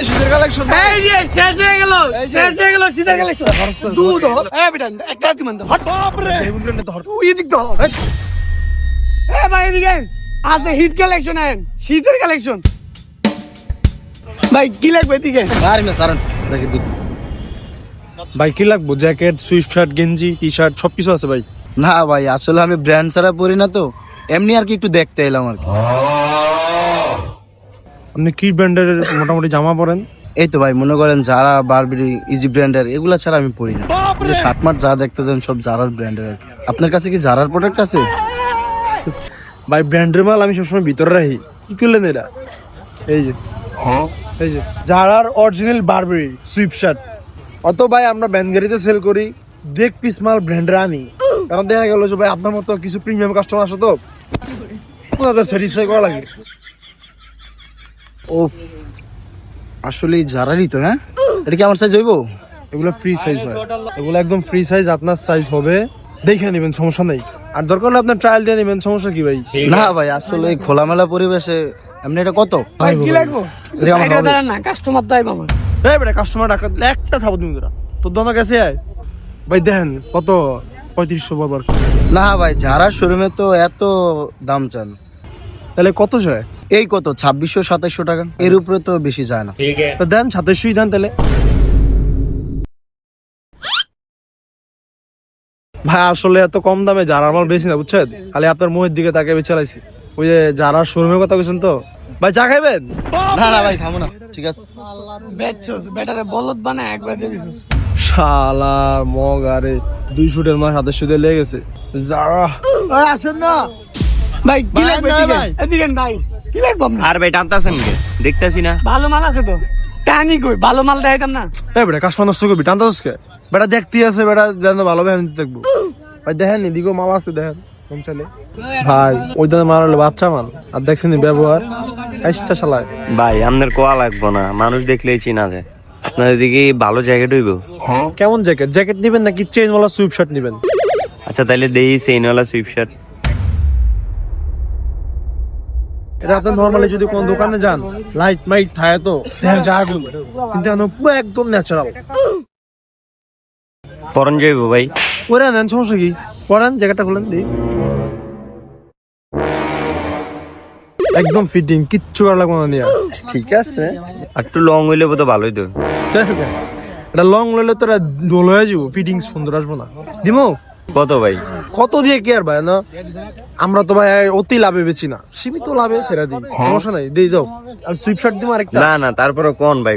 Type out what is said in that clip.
শীতের কালেকশন এই যে শেষ হয়ে গেল শীতের কালেকশন দুধ এই বেটা একটা রাতি মান হট বাপরে তুই এদিক দাও এ ভাই এদিকে আছে হিট কালেকশন আছেন শীতের কালেকশন ভাই কি লাগবে এদিকে আর মে সারান দেখি দিন ভাই কি লাগবো? জ্যাকেট, সুইফট শার্ট, গেঞ্জি, টি শার্ট সবকিছু আছে ভাই। না ভাই আসলে আমি ব্র্যান্ড ছাড়া পরি না তো, এমনি আর কি একটু দেখতে এলাম আর কি। আপনি কি ব্র্যান্ডের মোটামুটি জামা পরেন? এই তো ভাই মনে করেন যারা বারবেরি ইজি ব্র্যান্ডের এগুলা ছাড়া আমি পরি না। শার্ট মার্ট যা দেখতে চান সব জারার ব্র্যান্ডের আর কি। আপনার কাছে কি জারার প্রোডাক্ট আছে? ভাই ব্র্যান্ডের মাল আমি সবসময় ভিতরে রাখি। কি করলেন এরা? এই যে এই যে জারার অরিজিনাল বারবেরি সুইফট শার্ট। অত ভাই আমরা ব্যান গাড়িতে সেল করি, দেখ পিস মাল ব্র্যান্ডের আনি। কারণ দেখা গেল যে ভাই আপনার মতো কিছু প্রিমিয়াম কাস্টমার আসে তো ওনাদের স্যাটিসফাই করা লাগে। ওফ আসলে জারারই তো। হ্যাঁ এটা কি আমার সাইজ হইব? এগুলো ফ্রি সাইজ হয়, এগুলো একদম ফ্রি সাইজ। আপনার সাইজ হবে দেখে নেবেন, সমস্যা নেই। আর দরকার হলে আপনার ট্রায়াল দিয়ে নেবেন, সমস্যা কি ভাই? না ভাই আসলে এই খোলামেলা পরিবেশে এমনি এটা কত? ভাই কি লাগবে এটা আমার সাইডে হবে। দাঁড়ান না কাস্টমার তাই মামা এই বেটা কাস্টমার ডাকা দিলে একটা থাবো তুমি তোরা তোর দোনো গেছে আয় ভাই দেখেন কত 3500 বারবার। না ভাই যারা শোরুমে তো এত দাম চান, তাহলে কত যায়? এই কত 2600-2700 টাকা, এর উপরে তো বেশি যায় না। তো দেন 2700 দেন তাহলে। ভাই আসলে এত কম দামে যারা মাল বেশি না বুঝছেন, খালি আপনার মুখের দিকে তাকে বেছে চালাইছি। ওই যে যারা শোরুমের কথা বলছেন তো ভাই চা খাইবেন? না না ভাই থামো না, ঠিক আছে। বেচছস বেটারে বলদ বানায় একবার দিয়ে দিছস শালা মগ আরে 200 এর মাস 2700 দিয়ে লেগে গেছে যারা। আসেন না ভাই কি ভাই, লাগবে না, এদিকে? ভাই। এদিকে নাই কি লাগবে আপনার? আর ভাই টানতাছেন কে? দেখতাছি না। ভালো মাল আছে তো টানি কই ভালো মাল দেখাইতাম না এই বেটা কাস্টমার নষ্ট করবি টানতাছকে? বেটা দেখতে আছে বেটা যেন ভালোভাবে আমি দেখবো। ভাই দেখেন এদিকেও মাল আছে দেখেন কম চালে। ভাই ওই দামে মাল হলো বাচ্চা মাল, আর দেখছেন এই ব্যবহার কাইসটা শালায়। ভাই আপনার কোয়া লাগবো না, মানুষ দেখলেই চিনা যায়। আপনাদের দিকে ভালো জ্যাকেট হইব? কেমন জ্যাকেট? জ্যাকেট নিবেন নাকি চেইনওয়ালা সুইপ শার্ট নিবেন? আচ্ছা তাইলে দেই চেইনওয়ালা সুইফট শার্ট। এটা আপনি নরমালি যদি কোন দোকানে যান লাইট মাইট থাকে তো দেখেন যা আগুন, কিন্তু এখন পুরো একদম ন্যাচারাল। পরন যাইব ভাই? পরে নেন সমস্যা কি? পরেন জ্যাকেটটা খুলেন দিই, একদম ফিটিং, কিচ্ছু করা লাগবে না নিয়ে। ঠিক আছে, একটু লং হইলে তো ভালোই তো। এটা লং লইলে তো এটা ডোল হয়ে যাবো, ফিটিং সুন্দর আসবো না। দিমো কত ভাই? কত দিয়ে কি আর ভাই না, আমরা তো ভাই অতি লাভে বেচি না, সীমিত লাভে ছেড়ে দিই, সমস্যা নাই দিয়ে যাও। আর সুইপ শার্ট দিবো আরেকটা। না না তারপরে কোন ভাই